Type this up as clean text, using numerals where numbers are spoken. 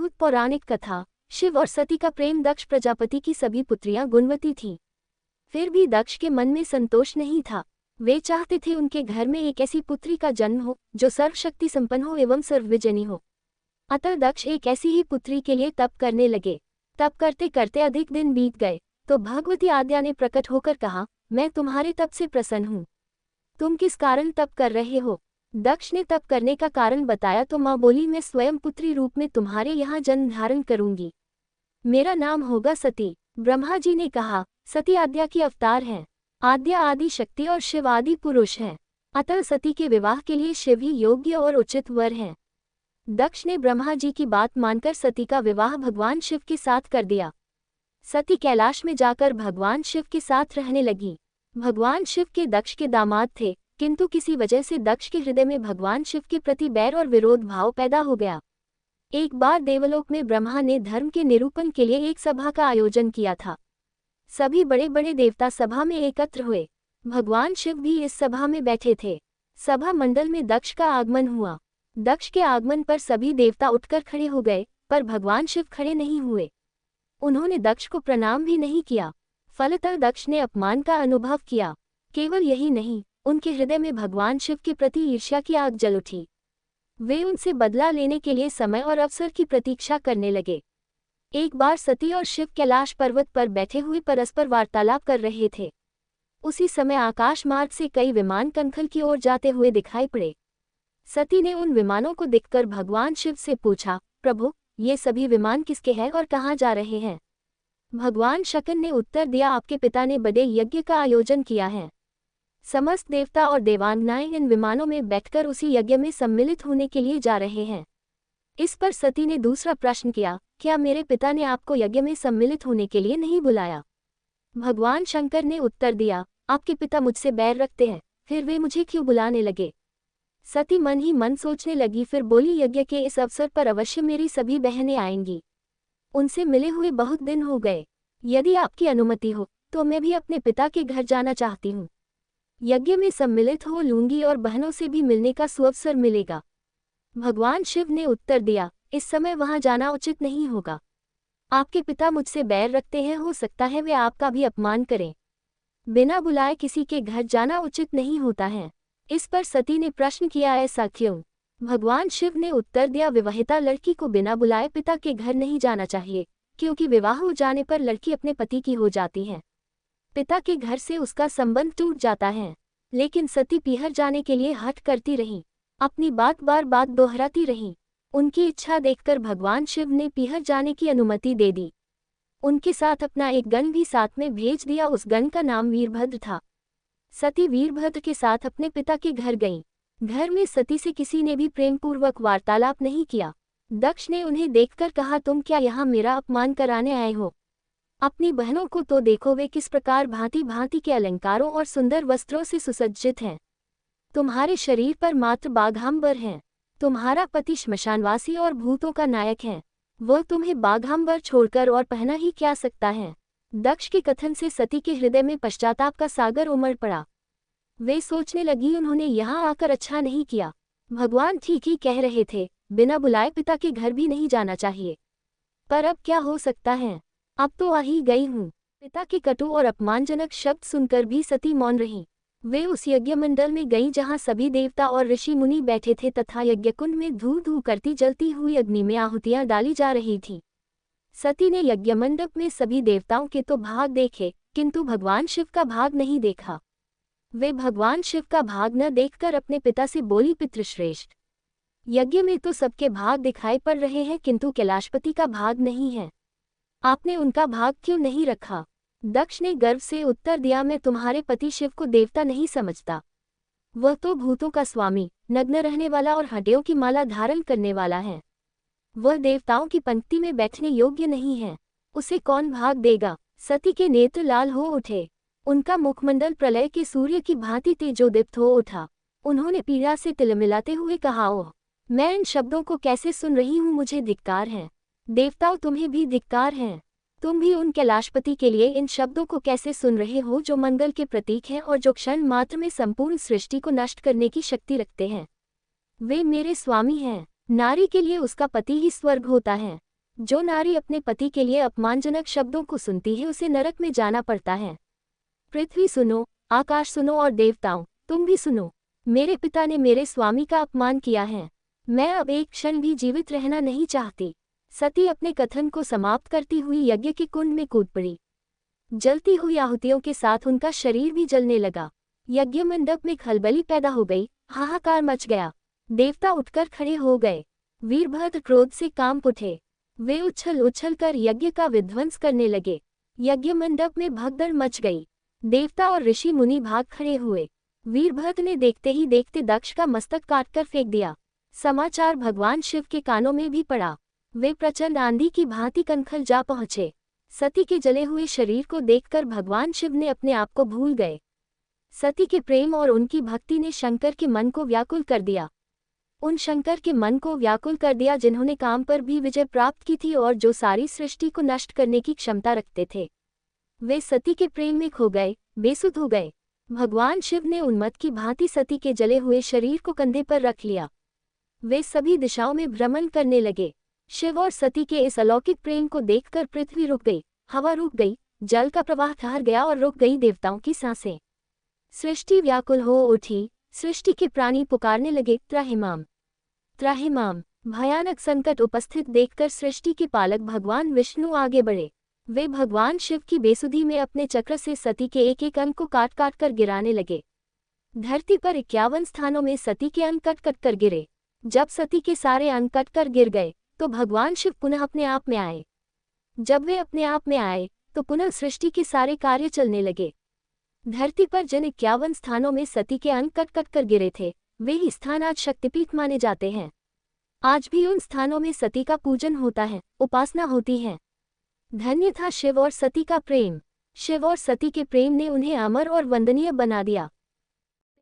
अद्भुत पौराणिक कथा। शिव और सती का प्रेम। दक्ष प्रजापति की सभी पुत्रियां गुणवती थीं। फिर भी दक्ष के मन में संतोष नहीं था। वे चाहते थे उनके घर में एक ऐसी पुत्री का जन्म हो जो सर्वशक्ति संपन्न हो एवं सर्वविजयी हो। अतः दक्ष एक ऐसी ही पुत्री के लिए तप करने लगे। तप करते करते अधिक दिन बीत गए तो भगवती आद्या ने प्रकट होकर कहा, मैं तुम्हारे तप से प्रसन्न हूँ। तुम किस कारण तप कर रहे हो? दक्ष ने तप करने का कारण बताया तो माँ बोली, मैं स्वयं पुत्री रूप में तुम्हारे यहाँ जन्म धारण करूंगी। मेरा नाम होगा सती। ब्रह्मा जी ने कहा, सती आद्या की अवतार हैं। आद्या आदि शक्ति और शिव आदि पुरुष हैं। अतः सती के विवाह के लिए शिव ही योग्य और उचित वर हैं। दक्ष ने ब्रह्मा जी की बात मानकर सती का विवाह भगवान शिव के साथ कर दिया। सती कैलाश में जाकर भगवान शिव के साथ रहने लगी। भगवान शिव के दक्ष के दामाद थे, किंतु किसी वजह से दक्ष के हृदय में भगवान शिव के प्रति बैर और विरोध भाव पैदा हो गया। एक बार देवलोक में ब्रह्मा ने धर्म के निरूपण के लिए एक सभा का आयोजन किया था। सभी बड़े बड़े देवता सभा में एकत्र हुए। भगवान शिव भी इस सभा में बैठे थे। सभा मंडल में दक्ष का आगमन हुआ। दक्ष के आगमन पर सभी देवता उठकर खड़े हो गए, पर भगवान शिव खड़े नहीं हुए। उन्होंने दक्ष को प्रणाम भी नहीं किया। फलतः दक्ष ने अपमान का अनुभव किया। केवल यही नहीं, उनके हृदय में भगवान शिव के प्रति ईर्ष्या की आग जल उठी। वे उनसे बदला लेने के लिए समय और अवसर की प्रतीक्षा करने लगे। एक बार सती और शिव कैलाश पर्वत पर बैठे हुए परस्पर वार्तालाप कर रहे थे। उसी समय आकाश मार्ग से कई विमान कनखल की ओर जाते हुए दिखाई पड़े। सती ने उन विमानों को देखकर भगवान शिव से पूछा, प्रभु, ये सभी विमान किसके हैं और कहाँ जा रहे हैं? भगवान शक्र ने उत्तर दिया, आपके पिता ने बड़े यज्ञ का आयोजन किया है। समस्त देवता और देवांगनाएं इन विमानों में बैठकर उसी यज्ञ में सम्मिलित होने के लिए जा रहे हैं। इस पर सती ने दूसरा प्रश्न किया, क्या मेरे पिता ने आपको यज्ञ में सम्मिलित होने के लिए नहीं बुलाया? भगवान शंकर ने उत्तर दिया, आपके पिता मुझसे बैर रखते हैं, फिर वे मुझे क्यों बुलाने लगे? सती मन ही मन सोचने लगी, फिर बोली, यज्ञ के इस अवसर पर अवश्य मेरी सभी बहनें आएंगी। उनसे मिले हुए बहुत दिन हो गए। यदि आपकी अनुमति हो तो मैं भी अपने पिता के घर जाना चाहती हूँ। यज्ञ में सम्मिलित हो लूंगी और बहनों से भी मिलने का सुअवसर मिलेगा। भगवान शिव ने उत्तर दिया, इस समय वहां जाना उचित नहीं होगा। आपके पिता मुझसे बैर रखते हैं, हो सकता है वे आपका भी अपमान करें। बिना बुलाए किसी के घर जाना उचित नहीं होता है। इस पर सती ने प्रश्न किया, ऐसा क्यों? भगवान शिव ने उत्तर दिया, विवाहिता लड़की को बिना बुलाए पिता के घर नहीं जाना चाहिए, क्योंकि विवाह हो जाने पर लड़की अपने पति की हो जाती है। पिता के घर से उसका संबंध टूट जाता है। लेकिन सती पीहर जाने के लिए हठ करती रही, अपनी बात बार बार दोहराती रही। उनकी इच्छा देखकर भगवान शिव ने पीहर जाने की अनुमति दे दी। उनके साथ अपना एक गण भी साथ में भेज दिया। उस गण का नाम वीरभद्र था। सती वीरभद्र के साथ अपने पिता के घर गईं। घर में सती से किसी ने भी प्रेमपूर्वक वार्तालाप नहीं किया। दक्ष ने उन्हें देखकर कहा, तुम क्या यहाँ मेरा अपमान कराने आए हो? अपनी बहनों को तो देखो, वे किस प्रकार भांति भांति के अलंकारों और सुंदर वस्त्रों से सुसज्जित हैं। तुम्हारे शरीर पर मात्र बाघांबर हैं। तुम्हारा पति श्मशानवासी और भूतों का नायक है। वह तुम्हें बाघांबर छोड़कर और पहना ही क्या सकता है? दक्ष के कथन से सती के हृदय में पश्चाताप का सागर उमड़ पड़ा। वे सोचने लगी, उन्होंने यहाँ आकर अच्छा नहीं किया। भगवान ठीक ही कह रहे थे, बिना बुलाए पिता के घर भी नहीं जाना चाहिए। पर अब क्या हो सकता है? अब तो आ ही गई हूँ। पिता के कटु और अपमानजनक शब्द सुनकर भी सती मौन रही। वे उस यज्ञ मंडल में गईं जहाँ सभी देवता और ऋषि मुनि बैठे थे तथा यज्ञकुंड में धू धू करती जलती हुई अग्नि में आहुतियां डाली जा रही थीं। सती ने यज्ञ मंडप में सभी देवताओं के तो भाग देखे, किंतु भगवान शिव का भाग नहीं देखा। वे भगवान शिव का भाग न देखकर अपने पिता से बोली, पितृश्रेष्ठ, यज्ञ में तो सबके भाग दिखाई पड़ रहे हैं, किंतु कैलाशपति का भाग नहीं है। आपने उनका भाग क्यों नहीं रखा? दक्ष ने गर्व से उत्तर दिया, मैं तुम्हारे पति शिव को देवता नहीं समझता। वह तो भूतों का स्वामी, नग्न रहने वाला और हड्डियों की माला धारण करने वाला है। वह देवताओं की पंक्ति में बैठने योग्य नहीं है। उसे कौन भाग देगा? सती के नेत्र लाल हो उठे। उनका मुखमंडल प्रलय के सूर्य की भांति तेजोदीप्त हो उठा। उन्होंने पीड़ा से तिलमिलाते हुए कहा, ओह, मैं इन शब्दों को कैसे सुन रही हूँ, मुझे धिक्कार है। देवताओं, तुम्हें भी धिक्कार है। तुम भी उन कैलाशपति के लिए इन शब्दों को कैसे सुन रहे हो जो मंगल के प्रतीक हैं और जो क्षण मात्र में संपूर्ण सृष्टि को नष्ट करने की शक्ति रखते हैं। वे मेरे स्वामी हैं। नारी के लिए उसका पति ही स्वर्ग होता है। जो नारी अपने पति के लिए अपमानजनक शब्दों को सुनती है उसे नरक में जाना पड़ता है। पृथ्वी सुनो, आकाश सुनो और देवताओं, तुम भी सुनो। मेरे पिता ने मेरे स्वामी का अपमान किया है। मैं अब एक क्षण भी जीवित रहना नहीं चाहती। सती अपने कथन को समाप्त करती हुई यज्ञ के कुंड में कूद पड़ी। जलती हुई आहुतियों के साथ उनका शरीर भी जलने लगा। यज्ञ मंडप में खलबली पैदा हो गई, हाहाकार मच गया। देवता उठकर खड़े हो गए। वीरभद्र क्रोध से कांप उठे। वे उछल उछल कर यज्ञ का विध्वंस करने लगे। यज्ञ मंडप में भगदड़ मच गई। देवता और ऋषि मुनि भाग खड़े हुए। वीरभद्र ने देखते ही देखते दक्ष का मस्तक काटकर फेंक दिया। समाचार भगवान शिव के कानों में भी पड़ा। वे प्रचंड आंधी की भांति कनखल जा पहुंचे। सती के जले हुए शरीर को देखकर भगवान शिव ने अपने आप को भूल गए। सती के प्रेम और उनकी भक्ति ने शंकर के मन को व्याकुल कर दिया। उन शंकर के मन को व्याकुल कर दिया जिन्होंने काम पर भी विजय प्राप्त की थी और जो सारी सृष्टि को नष्ट करने की क्षमता रखते थे। वे सती के प्रेम में खो गए, बेसुध हो गए। भगवान शिव ने उन्मत्त की भांति सती के जले हुए शरीर को कंधे पर रख लिया। वे सभी दिशाओं में भ्रमण करने लगे। शिव और सती के इस अलौकिक प्रेम को देखकर पृथ्वी रुक गई, हवा रुक गई, जल का प्रवाह ठहर गया और रुक गई देवताओं की सांसें। सृष्टि व्याकुल हो उठी। सृष्टि के प्राणी पुकारने लगे, त्राहिमाम त्राहिमाम। भयानक संकट उपस्थित देखकर सृष्टि के पालक भगवान विष्णु आगे बढ़े। वे भगवान शिव की बेसुधी में अपने चक्र से सती के एक एक अंग को काट काट कर गिराने लगे। धरती पर 51 स्थानों में सती के अंग कट कट कर गिरे। जब सती के सारे अंग कट कर गिर गए तो भगवान शिव पुनः अपने आप में आए। जब वे अपने आप में आए तो पुनः सृष्टि के सारे कार्य चलने लगे। धरती पर जिन 51 स्थानों में सती के अंग कट कट कर गिरे थे, वे ही स्थान आज शक्तिपीठ माने जाते हैं। आज भी उन स्थानों में सती का पूजन होता है, उपासना होती है। धन्य था शिव और सती का प्रेम। शिव और सती के प्रेम ने उन्हें अमर और वंदनीय बना दिया।